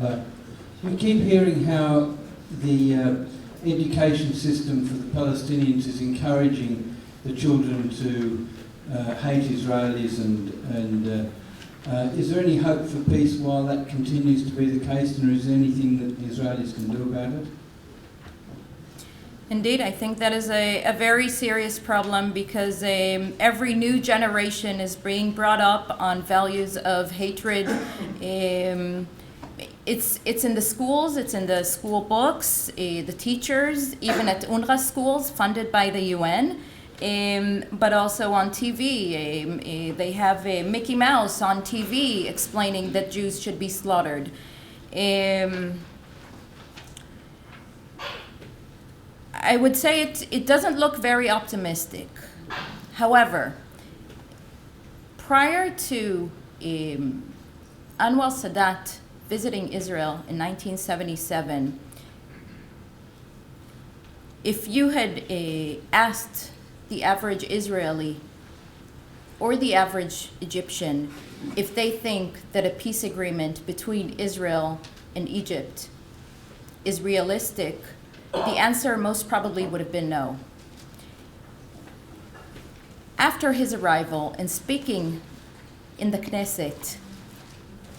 We keep hearing how the education system for the Palestinians is encouraging the children to hate Israelis, and is there any hope for peace while that continues to be the case, and is there anything that the Israelis can do about it? Indeed, I think that is a very serious problem, because every new generation is being brought up on values of hatred. It's in the schools, it's in the school books, the teachers, even at UNRWA schools funded by the UN, but also on TV. They have Mickey Mouse on TV explaining that Jews should be slaughtered. I would say it doesn't look very optimistic. However, prior to Anwar Sadat visiting Israel in 1977, if you had asked the average Israeli or the average Egyptian if they think that a peace agreement between Israel and Egypt is realistic, the answer most probably would have been no. After his arrival and speaking in the Knesset,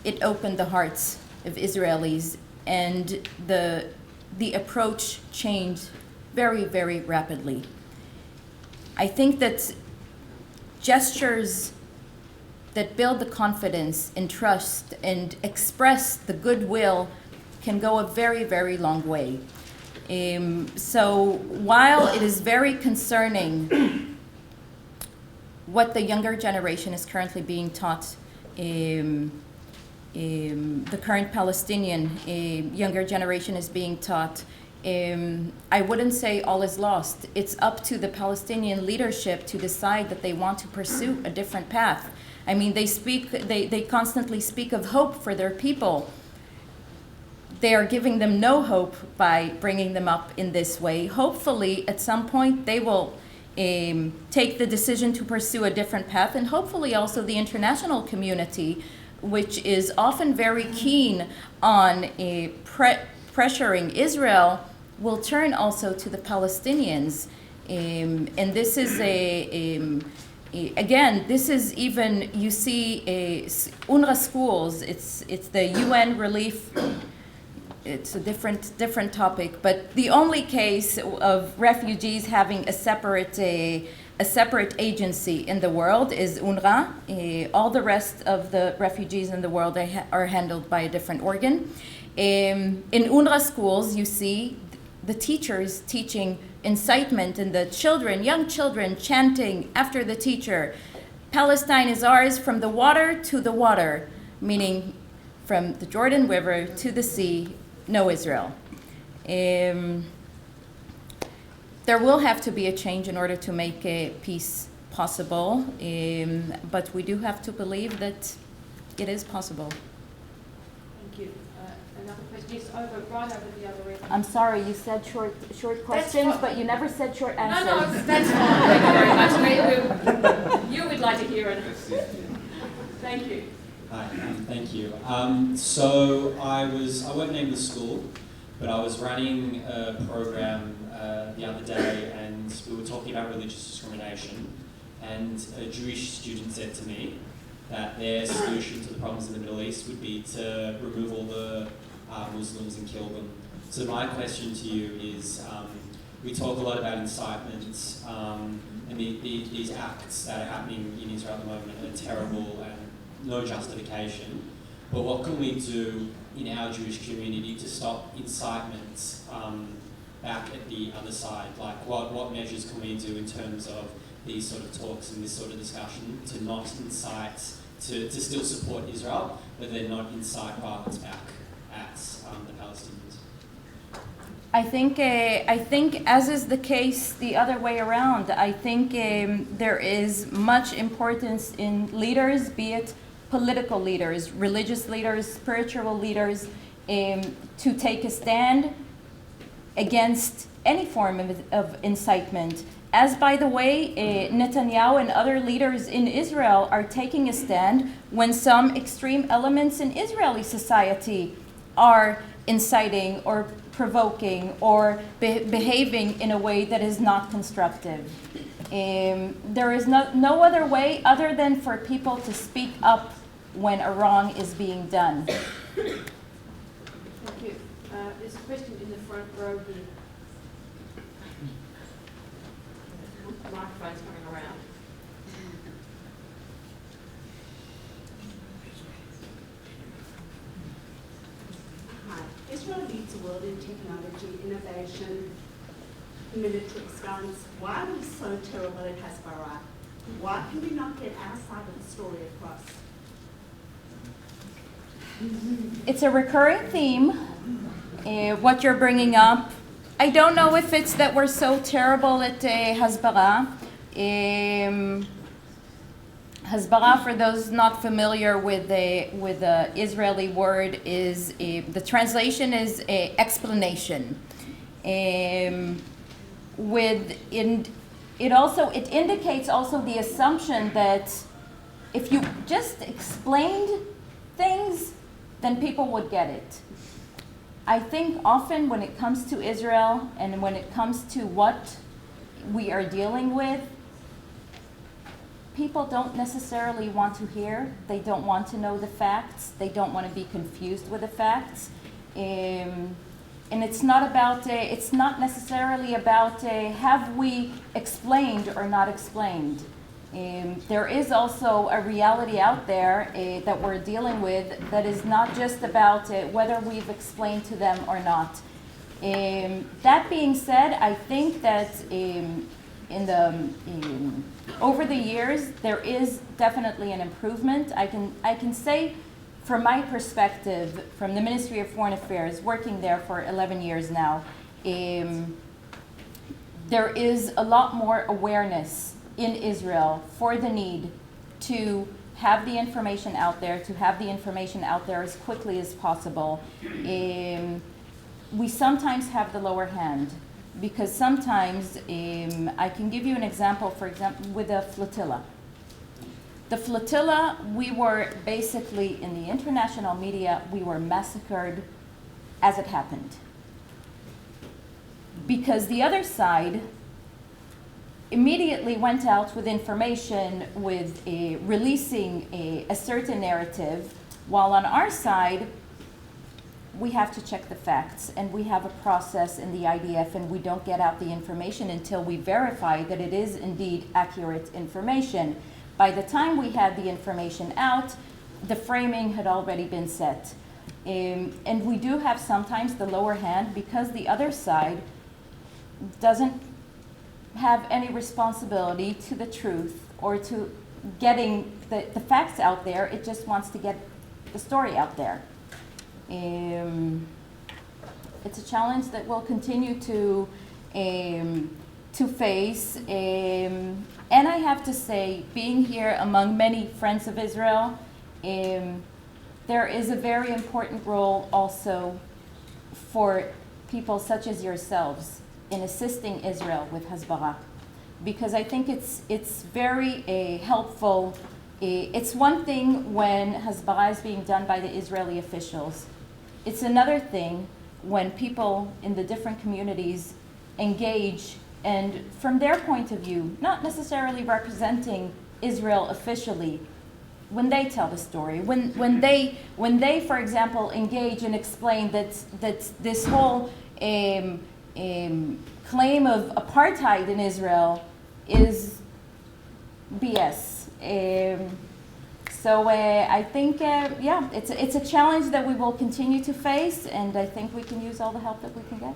it opened the hearts of Israelis, and the approach changed very, very rapidly. I think that gestures that build the confidence and trust and express the goodwill can go a very, very long way. So while it is very concerning what the younger generation is currently being taught, the current Palestinian younger generation is being taught, I wouldn't say all is lost. It's up to the Palestinian leadership to decide that they want to pursue a different path. I mean, they constantly speak of hope for their people. They are giving them no hope by bringing them up in this way. Hopefully, at some point, they will take the decision to pursue a different path, and hopefully also the international community, which is often very keen on pressuring Israel, will turn also to the Palestinians. And this is again, this is even, you see UNRWA schools, it's the UN relief. It's a different topic, but the only case of refugees having a separate agency in the world is UNRWA. All the rest of the refugees in the world are handled by a different organ. In UNRWA schools, you see the teachers teaching incitement, and the children, young children, chanting after the teacher, "Palestine is ours from the water to the water," meaning from the Jordan River to the sea. No Israel. There will have to be a change in order to make a peace possible, but we do have to believe that it is possible. Thank you. Another question is right over the other end. I'm sorry, you said short questions, but you never said short answers. No, that's fine. Thank you very much. You would like to hear it. Thank you. Hi, thank you. So I won't name the school, but I was running a program the other day, and we were talking about religious discrimination, and a Jewish student said to me that their solution to the problems in the Middle East would be to remove all the Muslims and kill them. So my question to you is, we talk a lot about incitement, and these acts that are happening in Israel at the moment are terrible and no justification, but what can we do in our Jewish community to stop incitement back at the other side? Like, what measures can we do in terms of these sort of talks and this sort of discussion to not incite, to still support Israel, but then not incite violence back at the Palestinians? I think, as is the case the other way around, I think there is much importance in leaders, be it political leaders, religious leaders, spiritual leaders, to take a stand against any form of incitement. As, by the way, Netanyahu and other leaders in Israel are taking a stand when some extreme elements in Israeli society are inciting or provoking or behaving in a way that is not constructive. There is no other way other than for people to speak up when a wrong is being done. Thank you. There's a question in the front row here. The microphone's coming around. Hi. Israel leads the world in technology, innovation, military stance. Why are we so terrible at Hasbara? Why can we not get our side of the story across? It's a recurring theme, what you're bringing up. I don't know if it's that we're so terrible at Hasbara. Hasbara, for those not familiar with the Israeli word, is the translation is explanation. It indicates also the assumption that if you just explained things, then people would get it. I think often when it comes to Israel and when it comes to what we are dealing with, people don't necessarily want to hear. They don't want to know the facts. They don't want to be confused with the facts. And it's not necessarily about have we explained or not explained. There is also a reality out there that we're dealing with that is not just about whether we've explained to them or not. That being said, I think that over the years there is definitely an improvement. I can say from my perspective, from the Ministry of Foreign Affairs, working there for 11 years now, there is a lot more awareness in Israel for the need to have the information out there, as quickly as possible. We sometimes have the lower hand because sometimes, I can give you an example, for example, with a flotilla. The flotilla, we were basically, in the international media, we were massacred as it happened. Because the other side immediately went out with information, with releasing a certain narrative, while on our side, we have to check the facts, and we have a process in the IDF, and we don't get out the information until we verify that it is indeed accurate information. By the time we had the information out, the framing had already been set. And we do have sometimes the lower hand because the other side doesn't have any responsibility to the truth or to getting the facts out there. It just wants to get the story out there. It's a challenge that we'll continue to face. And I have to say, being here among many friends of Israel, there is a very important role also for people such as yourselves in assisting Israel with Hasbara, because I think it's very helpful. It's one thing when Hasbara is being done by the Israeli officials. It's another thing when people in the different communities engage and from their point of view, not necessarily representing Israel officially, when they tell the story, when they, for example, engage and explain that this whole claim of apartheid in Israel is BS. So I think, yeah, it's a challenge that we will continue to face, and I think we can use all the help that we can get.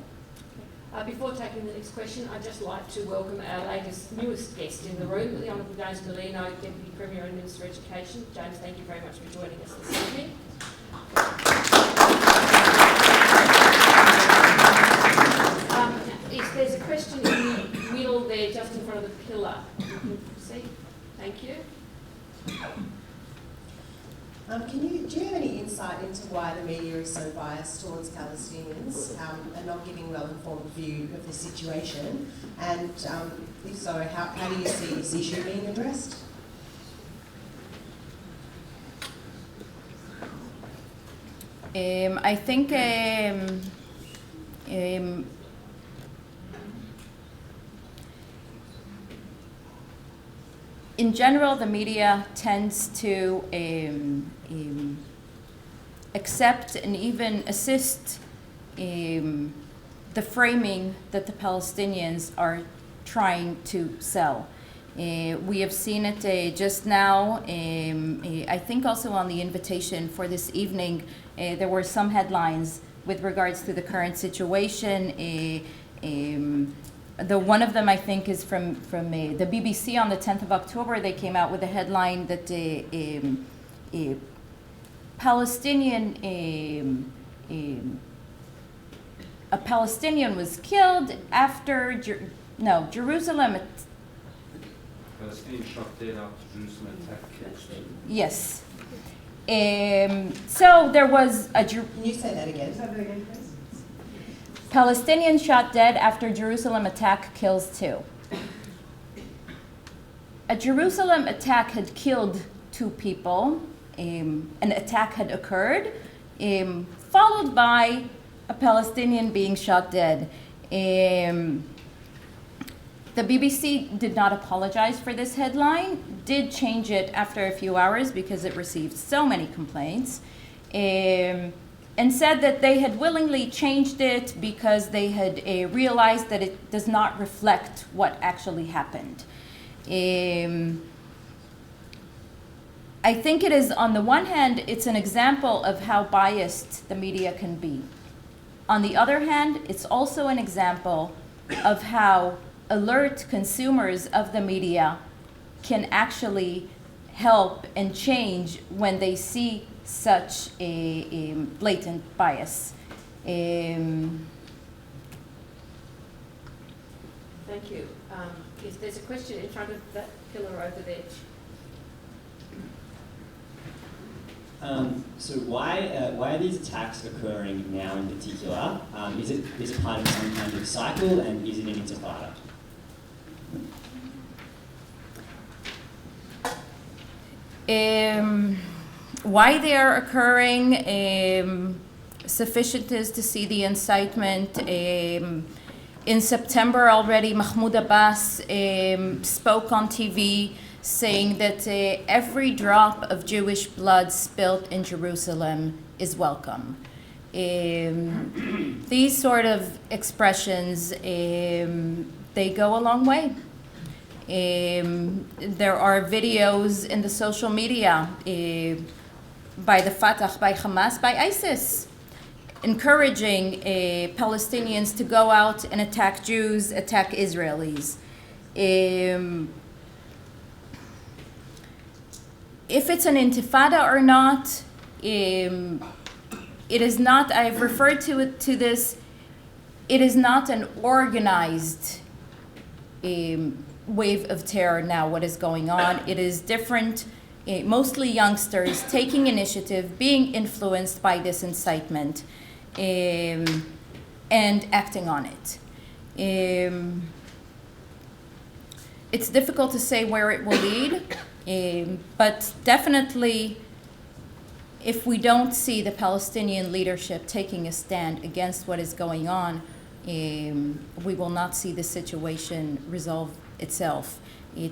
Before taking the next question, I'd just like to welcome our newest guest in the room, the Honourable James Merlino, Deputy Premier and Minister of Education. James, thank you very much for joining us this evening. If there's a question in the middle there, just in front of the pillar, you can proceed. Thank you. Do you have any insight into why the media is so biased towards Palestinians and not giving a well-informed view of the situation? And if so, how do you see this issue being addressed? I think in general, the media tends to accept and even assist the framing that the Palestinians are trying to sell. We have seen it just now. I think also on the invitation for this evening, there were some headlines with regards to the current situation. One of them, I think, is from the BBC on the 10th of October. They came out with a headline that a Palestinian was killed after Jerusalem. Palestinian shot dead after Jerusalem attack. Yes. So there was a Can you say that again? Please. Palestinian shot dead after Jerusalem attack kills 2. A Jerusalem attack had killed 2 people. An attack had occurred, followed by a Palestinian being shot dead. The BBC did not apologize for this headline, did change it after a few hours because it received so many complaints, and said that they had willingly changed it because they had realized that it does not reflect what actually happened. I think it is, on the one hand, it's an example of how biased the media can be. On the other hand, it's also an example of how alert consumers of the media can actually help and change when they see such a blatant bias. Thank you. If there's a question in front of that pillar over there. So why are these attacks occurring now in particular? Is it part of some kind of cycle, and is it an intifada? Why they are occurring, sufficient is to see the incitement. In September already, Mahmoud Abbas spoke on TV saying that every drop of Jewish blood spilt in Jerusalem is welcome. These sort of expressions, they go a long way. There are videos in the social media by the Fatah, by Hamas, by ISIS, encouraging Palestinians to go out and attack Jews, attack Israelis. If it's an intifada or not, it is not, I've referred to this, it is not an organized wave of terror now, what is going on. It is different, mostly youngsters taking initiative, being influenced by this incitement, and acting on it. It's difficult to say where it will lead, but definitely if we don't see the Palestinian leadership taking a stand against what is going on, we will not see the situation resolve itself.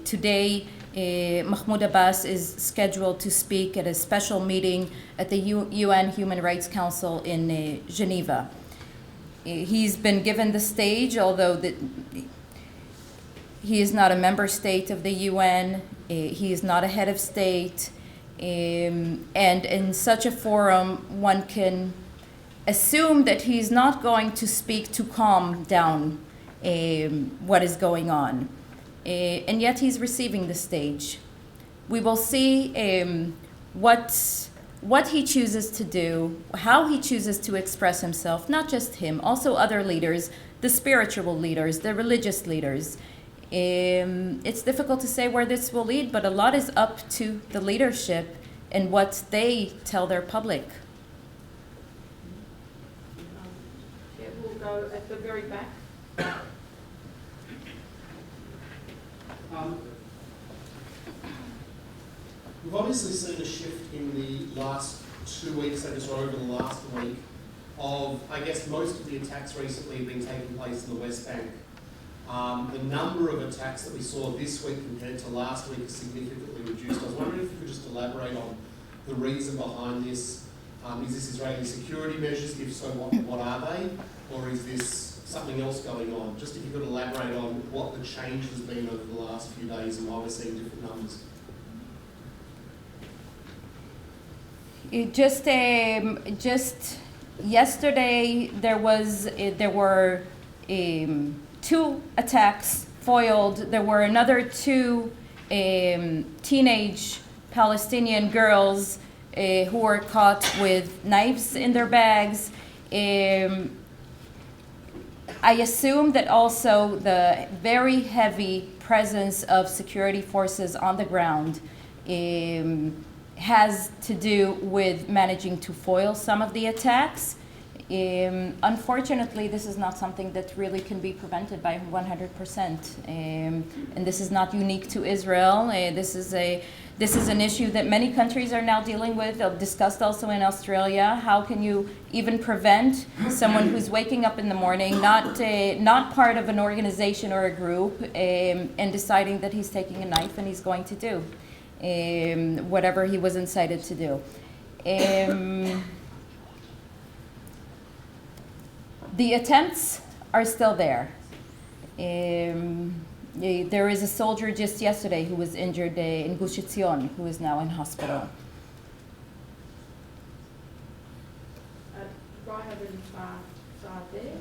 Today, Mahmoud Abbas is scheduled to speak at a special meeting at the UN Human Rights Council in Geneva. He's been given the stage, although he is not a member state of the UN, he is not a head of state, and in such a forum, one can assume that he's not going to speak to calm down what is going on. And yet he's receiving the stage. We will see what he chooses to do, how he chooses to express himself, not just him, also other leaders, the spiritual leaders, the religious leaders. It's difficult to say where this will lead, but a lot is up to the leadership and what they tell their public. Yeah, we'll go at the very back. We've obviously seen a shift in the last 2 weeks, I guess, or over the last week, of, I guess, most of the attacks recently have been taking place in the West Bank. The number of attacks that we saw this week compared to last week is significantly reduced. I was wondering if you could just elaborate on the reason behind this. Is this Israeli security measures? If so, what are they? Or is this something else going on? Just if you could elaborate on what the change has been over the last few days and why we're seeing different numbers. Just yesterday, there were 2 attacks foiled. There were another 2 teenage Palestinian girls who were caught with knives in their bags. I assume that also the very heavy presence of security forces on the ground has to do with managing to foil some of the attacks. Unfortunately, this is not something that really can be prevented by 100%. And this is not unique to Israel. This is an issue that many countries are now dealing with, discussed also in Australia. How can you even prevent someone who's waking up in the morning, not part of an organization or a group, and deciding that he's taking a knife and he's going to do whatever he was incited to do. The attempts are still there. There is a soldier just yesterday who was injured in Gush Etzion, who is now in hospital. Right over in the far side there.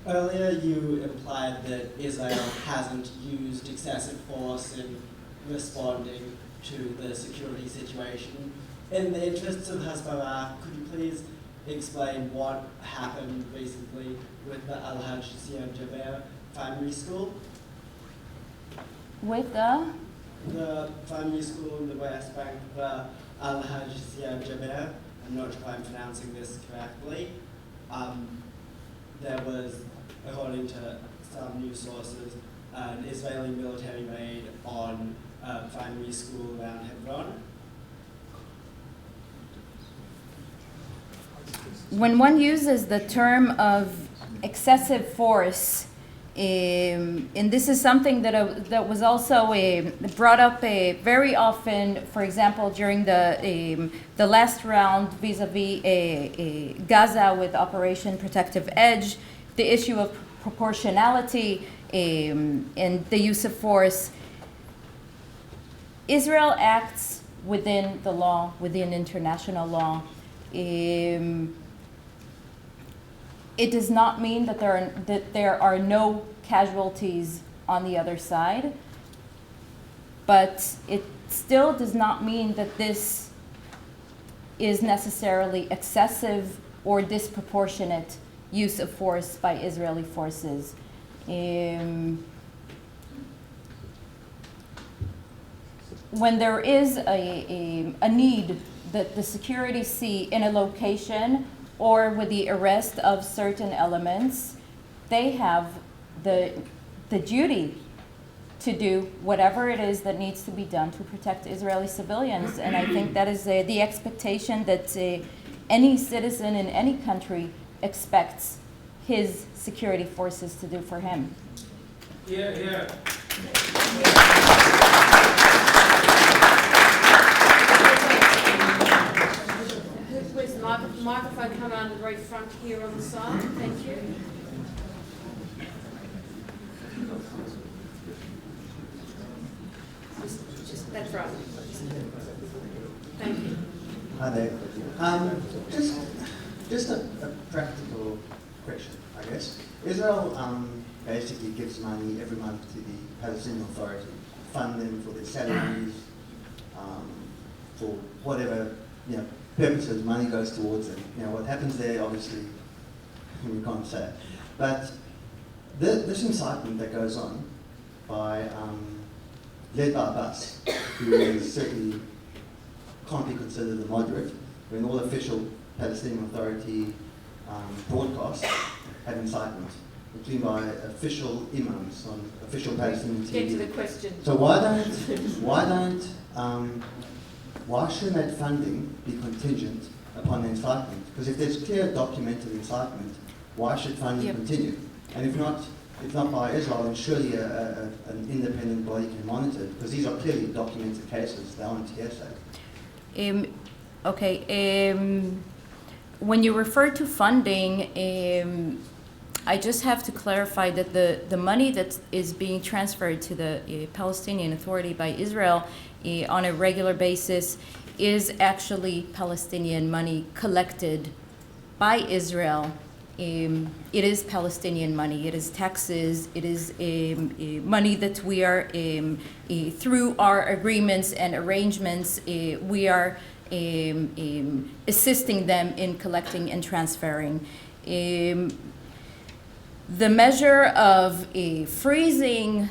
Earlier you implied that Israel hasn't used excessive force in responding to the security situation. In the interests of Hezbollah, could you please explain what happened recently with the Al-Hajj Zion Jaber primary school? With the primary school in the West Bank, the Al-Hajj Zion Jaber, I'm not sure if I'm pronouncing this correctly. There was, according to some news sources, an Israeli military raid on a primary school around Hebron. When one uses the term of excessive force, and this is something that was also brought up very often, for example, during the last round vis-a-vis Gaza with Operation Protective Edge, the issue of proportionality and the use of force. Israel acts within the law, within international law. It does not mean that there are no casualties on the other side, but it still does not mean that this is necessarily excessive or disproportionate use of force by Israeli forces. When there is a need that the security see in a location or with the arrest of certain elements, they have the duty to do whatever it is that needs to be done to protect Israeli civilians. And I think that is the expectation that any citizen in any country expects his security forces to do for him. Yeah. Where's the microphone come around the very front here on the side? Thank you. Just that's right. Thank you. Hi there. Just a practical question, I guess. Israel basically gives money every month to the Palestinian Authority, fund them for their salaries, for whatever purposes money goes towards it. What happens there, obviously, we can't say. But this incitement that goes on by led by Abbas, who is certainly can't be considered a moderate, when all official Palestinian Authority broadcasts have incitement. between by official imams on official Palestinian TV. Get to the question. So why shouldn't that funding be contingent upon incitement? Because if there's clear documented incitement, why should funding continue? And if not by Israel, then surely an independent body can monitor it, because these are clearly documented cases. They aren't hearsay. When you refer to funding, I just have to clarify that the money that is being transferred to the Palestinian Authority by Israel on a regular basis is actually Palestinian money collected by Israel. It is Palestinian money. It is taxes. It is money that we are, through our agreements and arrangements, we are assisting them in collecting and transferring. The measure of freezing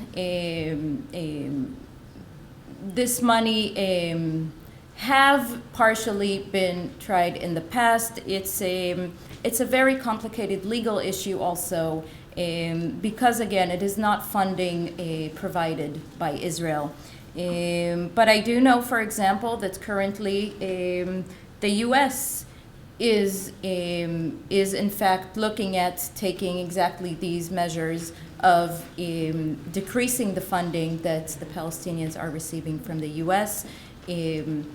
this money have partially been tried in the past. It's a very complicated legal issue also, because again, it is not funding provided by Israel. But I do know, for example, that currently the U.S. is in fact looking at taking exactly these measures of decreasing the funding that the Palestinians are receiving from the U.S. In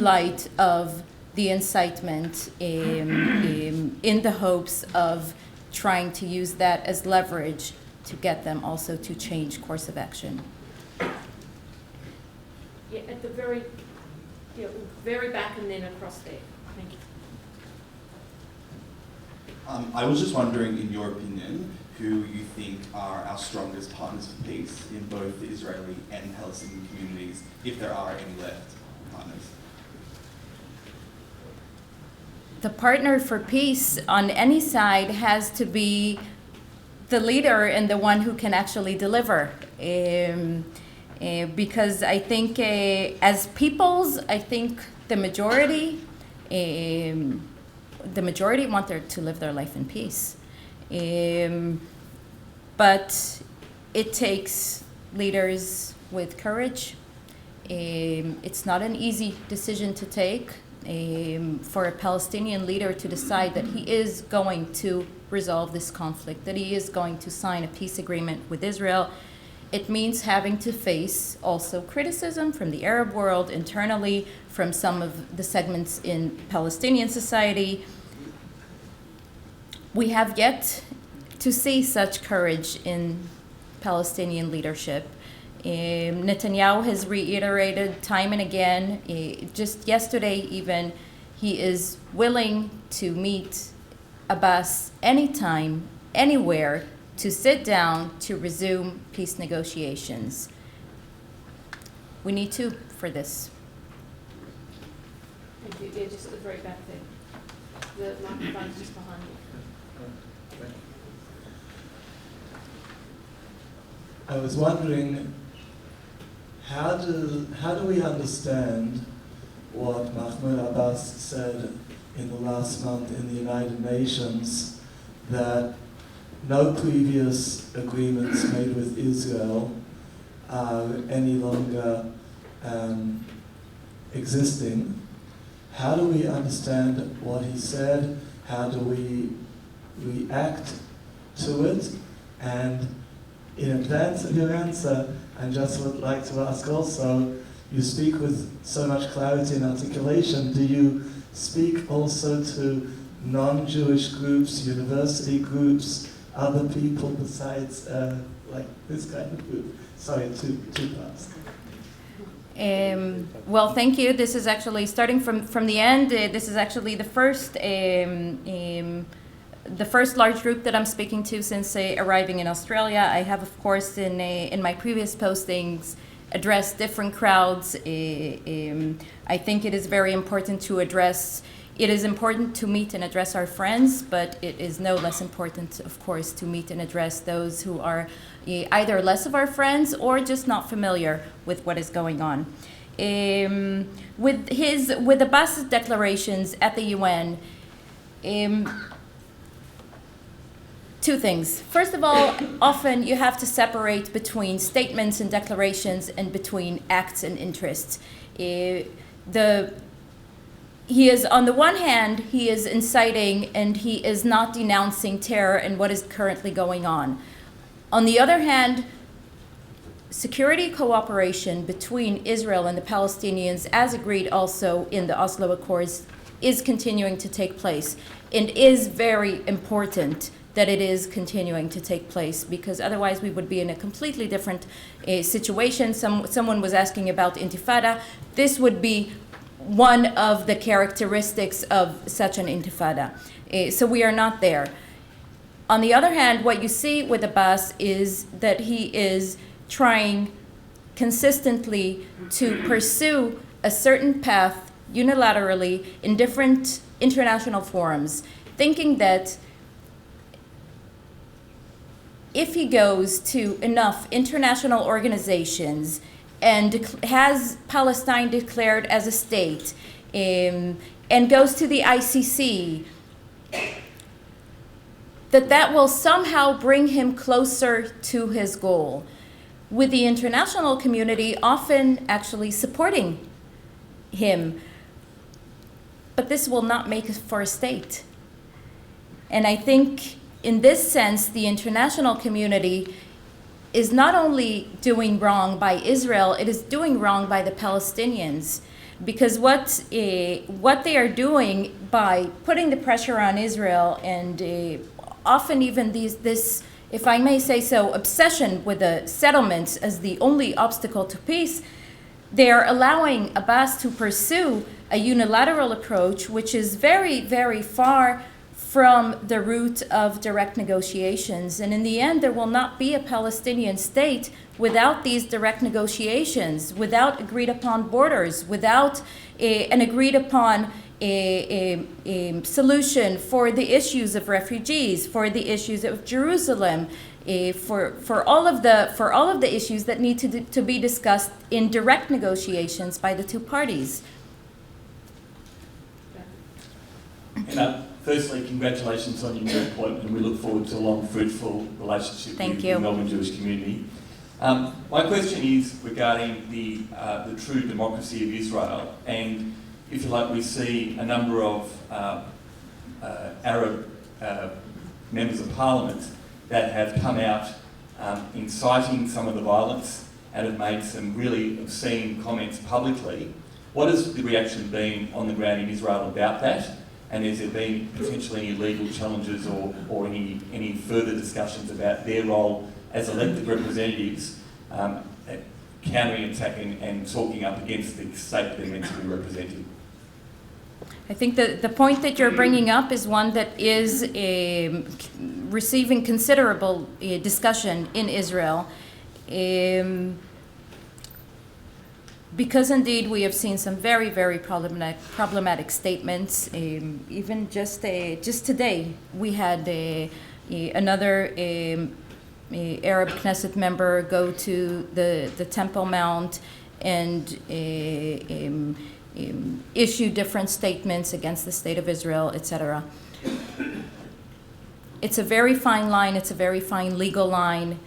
light of the incitement, in the hopes of trying to use that as leverage to get them also to change course of action. Yeah, at the very back and then across there. Thank you. I was just wondering, in your opinion, who you think are our strongest partners for peace in both the Israeli and Palestinian communities, if there are any left partners? The partner for peace on any side has to be the leader and the one who can actually deliver. Because I think as peoples, I think the majority want to live their life in peace. But it takes leaders with courage. It's not an easy decision to take for a Palestinian leader to decide that he is going to resolve this conflict, that he is going to sign a peace agreement with Israel. It means having to face also criticism from the Arab world internally, from some of the segments in Palestinian society. We have yet to see such courage in Palestinian leadership. Netanyahu has reiterated time and again, just yesterday even, he is willing to meet Abbas anytime, anywhere, to sit down to resume peace negotiations. We need to for this. Thank you. Yeah, just at the very back there. The microphone's just behind you. I was wondering, how do we understand what Mahmoud Abbas said in the last month in the United Nations, that no previous agreements made with Israel are any longer existing? How do we understand what he said? How do we react to it? And in advance of your answer, I just would like to ask also, you speak with so much clarity and articulation. Do you speak also to non-Jewish groups, university groups, other people besides like this kind of group? Sorry, two parts. Well, thank you. This is actually, starting from the end, this is actually the first large group that I'm speaking to since arriving in Australia. I have, of course, in my previous postings, addressed different crowds. I think it is very important to address. It is important to meet and address our friends, but it is no less important, of course, to meet and address those who are either less of our friends or just not familiar with what is going on. With Abbas's declarations at the UN, two things. First of all, often you have to separate between statements and declarations and between acts and interests. He is, on the one hand, he is inciting and he is not denouncing terror and what is currently going on. On the other hand, security cooperation between Israel and the Palestinians, as agreed also in the Oslo Accords, is continuing to take place, and is very important that it is continuing to take place, because otherwise we would be in a completely different situation. Someone was asking about intifada. This would be one of the characteristics of such an intifada. So we are not there. On the other hand, what you see with Abbas is that he is trying consistently to pursue a certain path unilaterally in different international forums, thinking that if he goes to enough international organizations and has Palestine declared as a state, and goes to the ICC, that will somehow bring him closer to his goal, with the international community often actually supporting him. But this will not make it for a state. And I think in this sense, the international community is not only doing wrong by Israel, it is doing wrong by the Palestinians. Because what they are doing by putting the pressure on Israel, and often even this, if I may say so, obsession with the settlements as the only obstacle to peace, they are allowing Abbas to pursue a unilateral approach, which is very, very far from the route of direct negotiations. And in the end, there will not be a Palestinian state without these direct negotiations, without agreed upon borders, without an agreed upon a solution for the issues of refugees, for the issues of Jerusalem, for all of the issues that need to be discussed in direct negotiations by the two parties. Firstly, congratulations on your new appointment, and we look forward to a long, fruitful relationship with the Melbourne Jewish community. My question is regarding the true democracy of Israel, and if you like, we see a number of Arab members of parliament that have come out inciting some of the violence and have made some really obscene comments publicly. What has the reaction been on the ground in Israel about that? And has there been potentially any legal challenges or any further discussions about their role as elected representatives countering, attacking and talking up against the state that they're meant to be representing? I think the point that you're bringing up is one that is receiving considerable discussion in Israel. Because indeed we have seen some very, very problematic statements. Even just today, we had another Arab Knesset member go to the Temple Mount and issue different statements against the state of Israel, etc. It's a very fine line. It's a very fine legal line.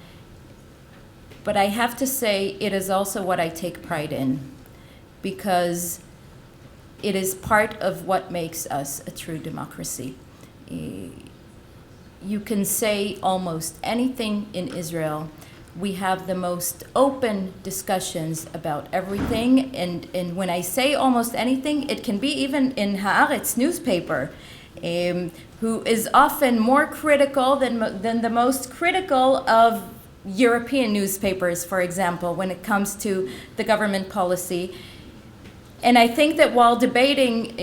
But I have to say it is also what I take pride in, because it is part of what makes us a true democracy. You can say almost anything in Israel. We have the most open discussions about everything. And when I say almost anything, it can be even in Haaretz newspaper, who is often more critical than the most critical of European newspapers, for example, when it comes to the government policy. And I think that while debating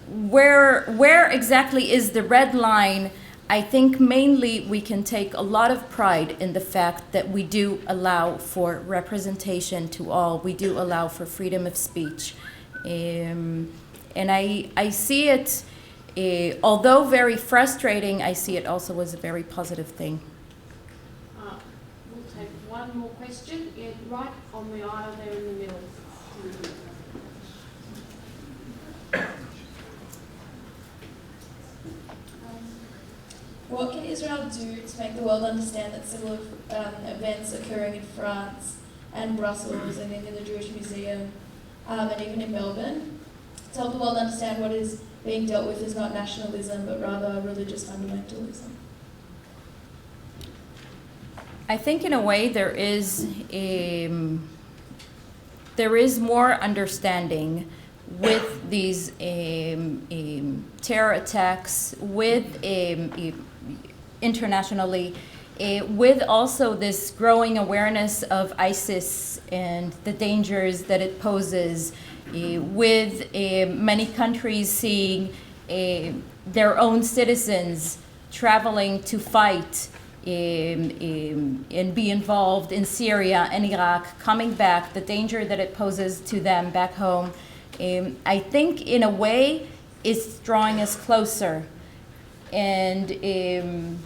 where exactly is the red line, I think mainly we can take a lot of pride in the fact that we do allow for representation to all. We do allow for freedom of speech. And I see it, although very frustrating, I see it also as a very positive thing. We'll take one more question. Yeah, right on the aisle there in the middle. What can Israel do to make the world understand that similar events occurring in France and Brussels and in the Jewish Museum and even in Melbourne, to help the world understand what is being dealt with is not nationalism but rather religious fundamentalism? I think in a way there is more understanding with these terror attacks, with internationally, with also this growing awareness of ISIS and the dangers that it poses, with many countries seeing their own citizens traveling to fight and be involved in Syria and Iraq, coming back, the danger that it poses to them back home. I think in a way it's drawing us closer, and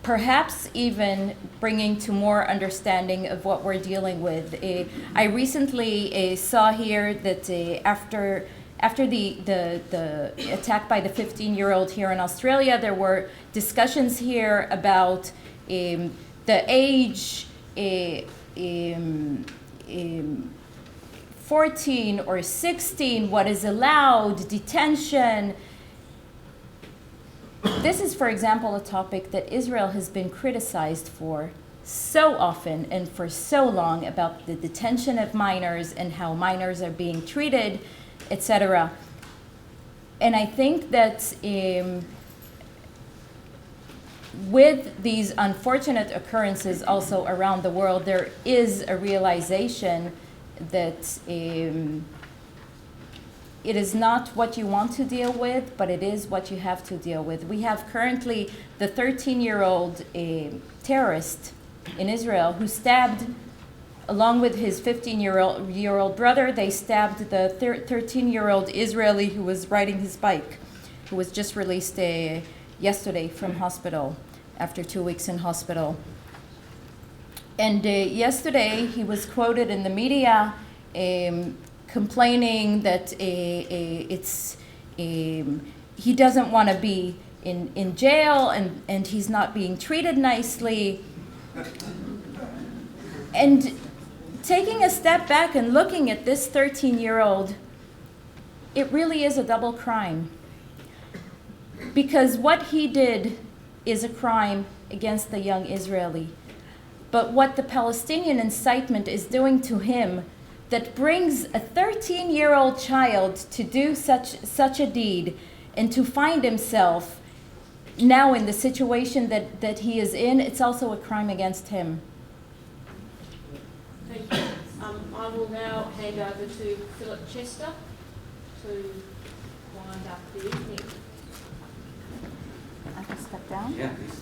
perhaps even bringing to more understanding of what we're dealing with. I recently saw here that after the attack by the 15-year-old here in Australia, there were discussions here about the age 14 or 16, what is allowed, detention. This is, for example, a topic that Israel has been criticized for so often and for so long, about the detention of minors and how minors are being treated, etc. And I think that with these unfortunate occurrences also around the world, there is a realization that it is not what you want to deal with, but it is what you have to deal with. We have currently the 13-year-old terrorist in Israel who stabbed, along with his 15-year-old brother, they stabbed the 13-year-old Israeli who was riding his bike, who was just released yesterday from hospital after 2 weeks in hospital. And yesterday he was quoted in the media complaining that he doesn't want to be in jail, and he's not being treated nicely. And taking a step back and looking at this 13-year-old, it really is a double crime. Because what he did is a crime against the young Israeli. But what the Palestinian incitement is doing to him, that brings a 13-year-old child to do such a deed and to find himself now in the situation that he is in, it's also a crime against him. Thank you. I will now hand over to Philip Chester to wind up the evening. I can step down? Yeah, please.